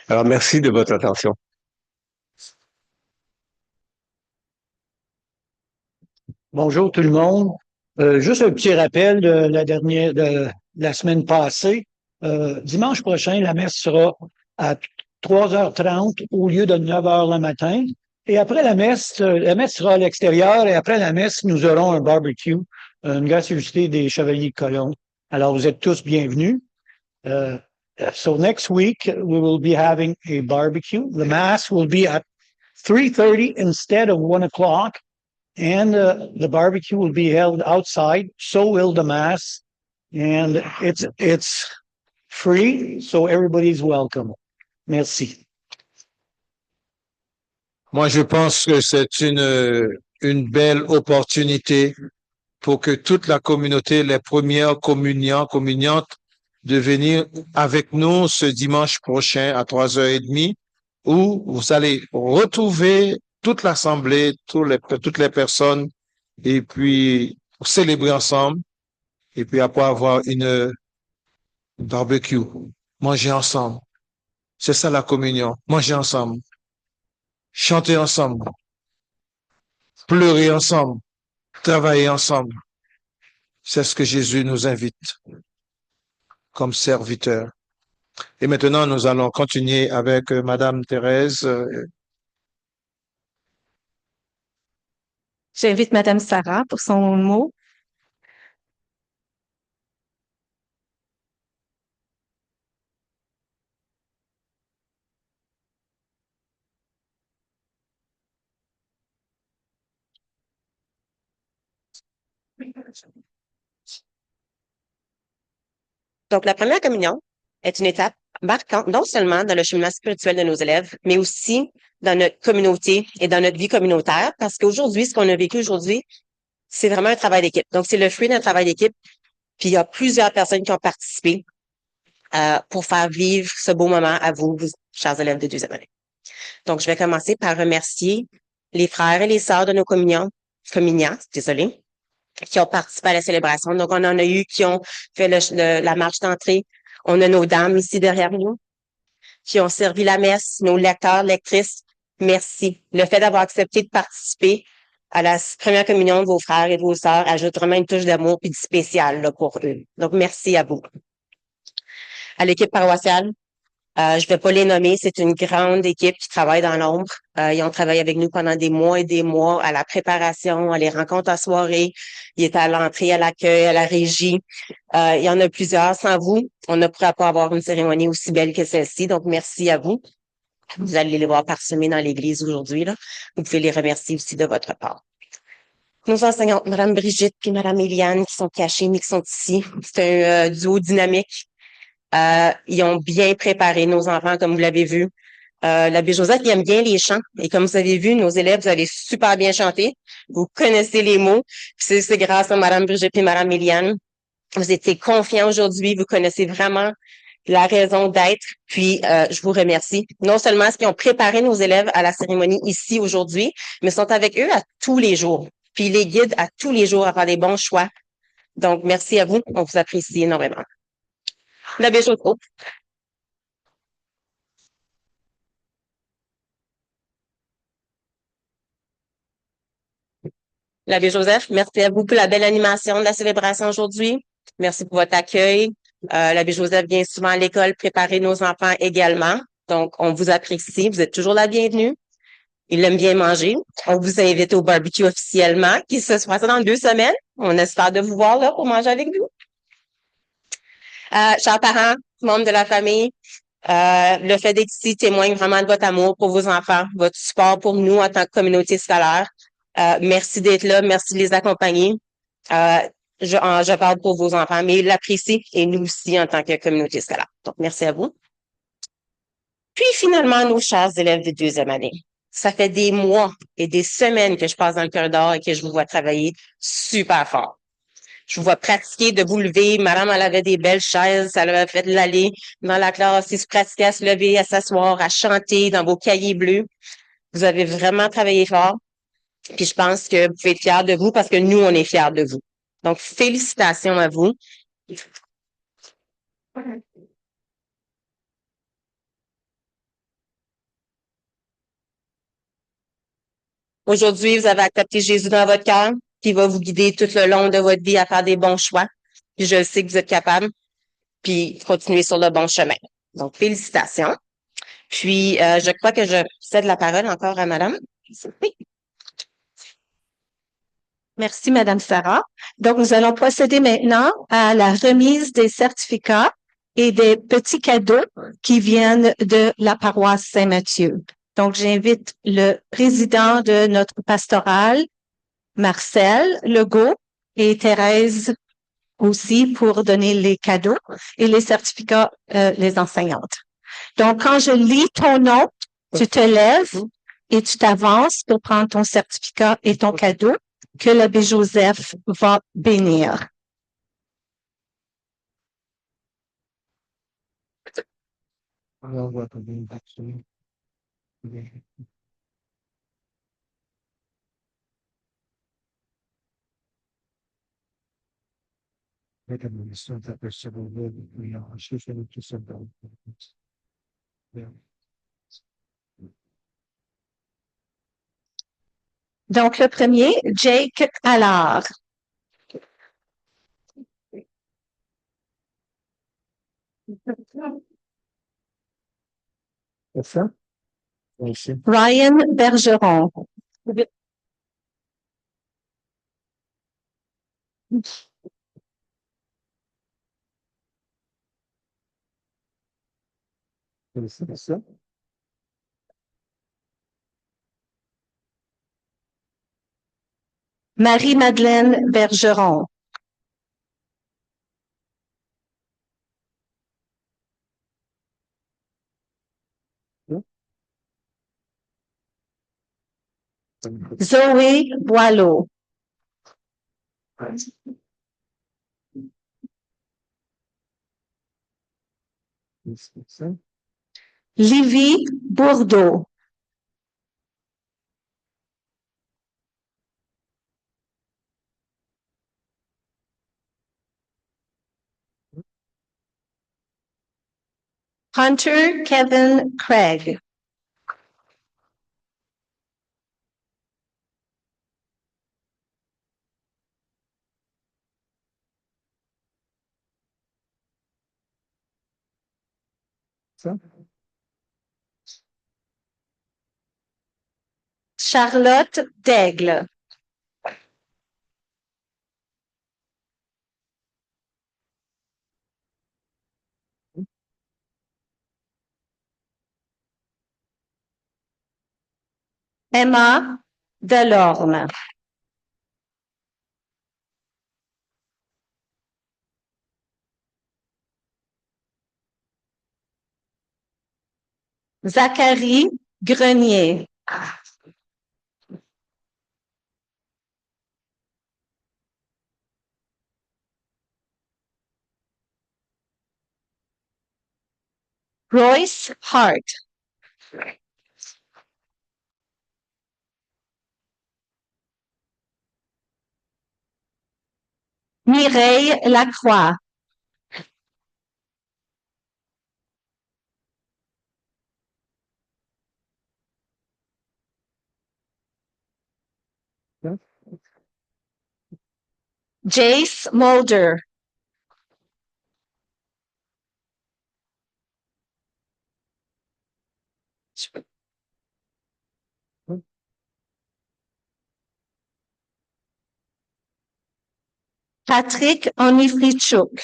Alors, merci de votre attention. Bonjour tout le monde. Juste un petit rappel de la semaine passée. Dimanche prochain, la messe sera à 3h30 au lieu de 9h le matin. Et après la messe sera à l'extérieur et après la messe, nous aurons un barbecue, une gracieuseté des Chevaliers de Colomb. Alors, vous êtes tous bienvenus. So next week, we will be having a barbecue. The mass will be at 3:30 instead of 1 o'clock. And the barbecue will be held outside. So will the mass. And it's free, so everybody's welcome. Merci. Moi, je pense que c'est une belle opportunité pour que toute la communauté, les premières communiantes, de venir avec nous ce dimanche prochain à 3h30, où vous allez retrouver toute l'assemblée, toutes les personnes, et puis célébrer ensemble, et puis après avoir une barbecue, manger ensemble. C'est ça la communion, manger ensemble, chanter ensemble, pleurer ensemble, travailler ensemble. C'est ce que Jésus nous invite comme serviteurs. Et maintenant, nous allons continuer avec Madame Thérèse. J'invite Madame Sarah pour son mot. Donc, la première communion est une étape marquante, non seulement dans le cheminement spirituel de nos élèves, mais aussi dans notre communauté et dans notre vie communautaire, parce qu'aujourd'hui, ce qu'on a vécu aujourd'hui, c'est vraiment un travail d'équipe. Donc, c'est le fruit d'un travail d'équipe. Puis, il y a plusieurs personnes qui ont participé pour faire vivre ce beau moment à vous, chers élèves de deuxième année. Donc, je vais commencer par remercier les frères et les sœurs de nos communiants, qui ont participé à la célébration. Donc, on en a eu qui ont fait la marche d'entrée. On a nos dames ici derrière nous qui ont servi la messe, nos lecteurs, lectrices. Merci. Le fait d'avoir accepté de participer à la première communion de vos frères et de vos sœurs ajoute vraiment une touche d'amour et de spécial là, pour eux. Donc, merci à vous. À l'équipe paroissiale, je vais pas les nommer, c'est une grande équipe qui travaille dans l'ombre. Ils ont travaillé avec nous pendant des mois et des mois à la préparation, à les rencontres à soirée. Ils étaient à l'entrée, à l'accueil, à la régie. Il y en a plusieurs. Sans vous, on ne pourrait pas avoir une cérémonie aussi belle que celle-ci. Donc, merci à vous. Vous allez les voir parsemés dans l'église aujourd'hui, là. Vous pouvez les remercier aussi de votre part. Nos enseignantes, Mme Brigitte et Mme Eliane, qui sont cachées, mais qui sont ici. C'est un duo dynamique. Ils ont bien préparé nos enfants, comme vous l'avez vu. L'abbé Joseph, il aime bien les chants. Et comme vous avez vu, nos élèves, vous allez super bien chanter. Vous connaissez les mots. C'est grâce à Mme Brigitte et Mme Eliane. Vous étiez confiants aujourd'hui. Vous connaissez vraiment la raison d'être. Puis, je vous remercie. Non seulement est-ce qu'ils ont préparé nos élèves à la cérémonie ici aujourd'hui, mais sont avec eux à tous les jours. Puis, ils les guident à tous les jours à faire des bons choix. Donc, merci à vous. On vous apprécie énormément. L'abbé Joseph. L'abbé Joseph, merci à vous pour la belle animation de la célébration aujourd'hui. Merci pour votre accueil. L'abbé Joseph vient souvent à l'école préparer nos enfants également. Donc, on vous apprécie. Vous êtes toujours la bienvenue. Il aime bien manger. On vous invite au barbecue officiellement qui se passera dans 2 semaines. On espère de vous voir là pour manger avec nous. Chers parents, membres de la famille, le fait d'être ici témoigne vraiment de votre amour pour vos enfants, votre support pour nous en tant que communauté scolaire. Merci d'être là, merci de les accompagner. Je parle pour vos enfants, mais ils l'apprécient et nous aussi en tant que communauté scolaire. Donc, merci à vous. Puis finalement, nos chers élèves de deuxième année. Ça fait des mois et des semaines que je passe dans le corridor et que je vous vois travailler super fort. Je vous vois pratiquer de vous lever. Madame, elle avait des belles chaises. Elle avait fait de l'aller dans la classe. Elle se pratiquait à se lever, à s'asseoir, à chanter dans vos cahiers bleus. Vous avez vraiment travaillé fort. Puis je pense que vous pouvez être fiers de vous parce que nous, on est fiers de vous. Donc, félicitations à vous. Aujourd'hui, vous avez accepté Jésus dans votre cœur, qui va vous guider tout le long de votre vie à faire des bons choix. Puis je sais que vous êtes capable, puis continuez sur le bon chemin. Donc, félicitations. Puis, je crois que je cède la parole encore à Madame. Oui. Merci, Madame Sarah. Donc, nous allons procéder maintenant à la remise des certificats et des petits cadeaux qui viennent de la paroisse Saint-Mathieu. Donc, j'invite le président de notre pastorale, Marcel Legault, et Thérèse aussi pour donner les cadeaux et les certificats, les enseignantes. Donc, quand je lis ton nom, tu te lèves et tu t'avances pour prendre ton certificat et ton cadeau que l'abbé Joseph va bénir. Donc, le premier, Jake Allard. C'est ça? Merci. Ryan Bergeron. C'est ça? Marie-Madeleine Bergeron. Zoé Boileau. C'est ça? Livy Bourdeau. Hunter Kevin Craig. Ça? Charlotte Daigle. Emma Delorme. Zachary Grenier. Royce Hart. Mireille Lacroix. Jace Mulder. Patrick Onifrichuk.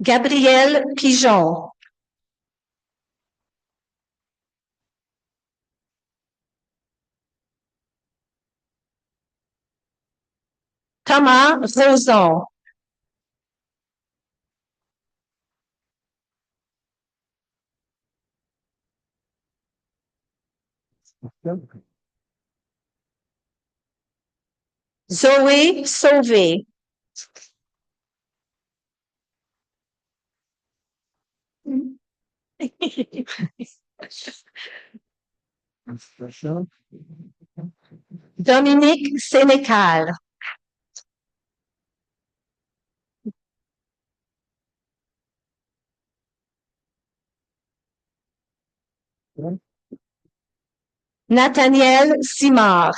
Gabriel Pigeon. Thomas Roson. Zoé Sauvé. Dominique Sénécal. Nathaniel Simard.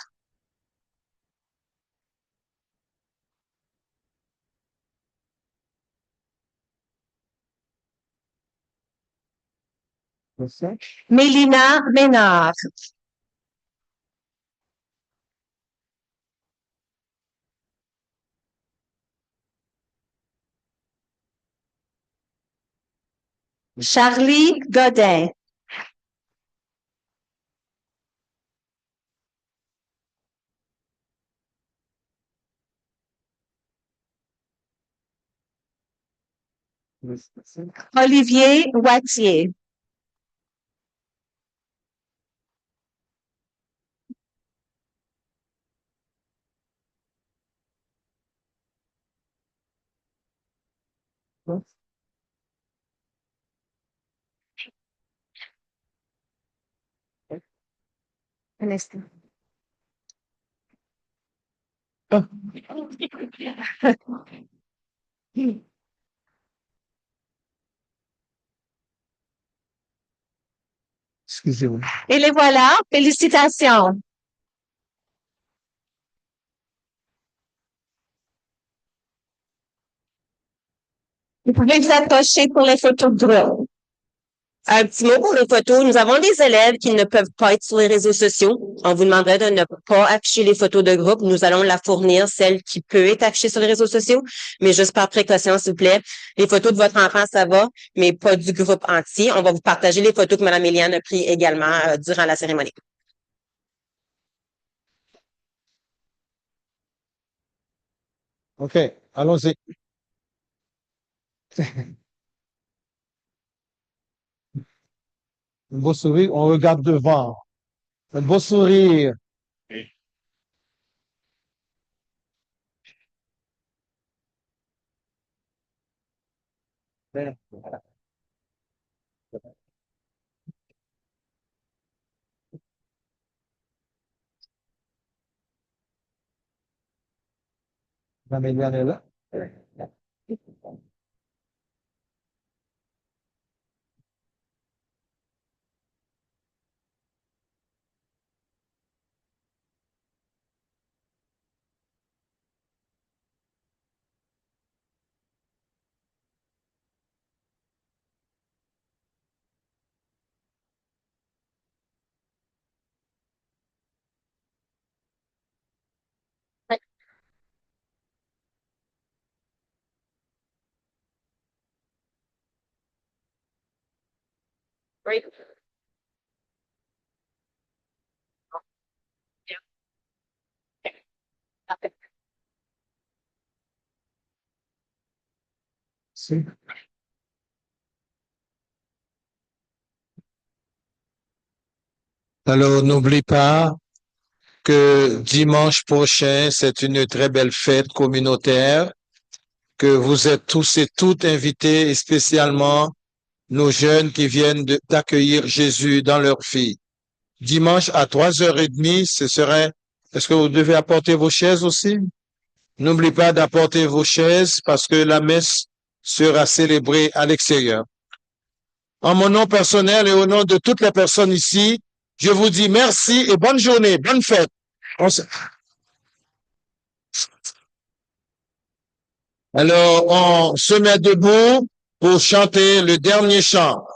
Mélina Ménard. Charlie Godin. Olivier Wattier. Un instant. Excusez-moi. Et les voilà. Félicitations. Vous pouvez vous approcher pour les photos de groupe. Un petit mot pour les photos. Nous avons des élèves qui ne peuvent pas être sur les réseaux sociaux. On vous demanderait de ne pas afficher les photos de groupe. Nous allons la fournir, celle qui peut être affichée sur les réseaux sociaux. Mais juste par précaution, s'il vous plaît. Les photos de votre enfant, ça va, mais pas du groupe entier. On va vous partager les photos que Mme Eliane a prises également durant la cérémonie. OK, allons-y. Un beau sourire, on regarde devant. Un beau sourire. Madame Eliane est là. Si. Alors, n'oublie pas que dimanche prochain, c'est une très belle fête communautaire, que vous êtes tous et toutes invités, et spécialement nos jeunes qui viennent d'accueillir Jésus dans leur vie. Dimanche à 3h30, ce serait, est-ce que vous devez apporter vos chaises aussi? N'oubliez pas d'apporter vos chaises parce que la messe sera célébrée à l'extérieur. En mon nom personnel et au nom de toutes les personnes ici, je vous dis merci et bonne journée, bonne fête. Alors, on se met debout pour chanter le dernier chant.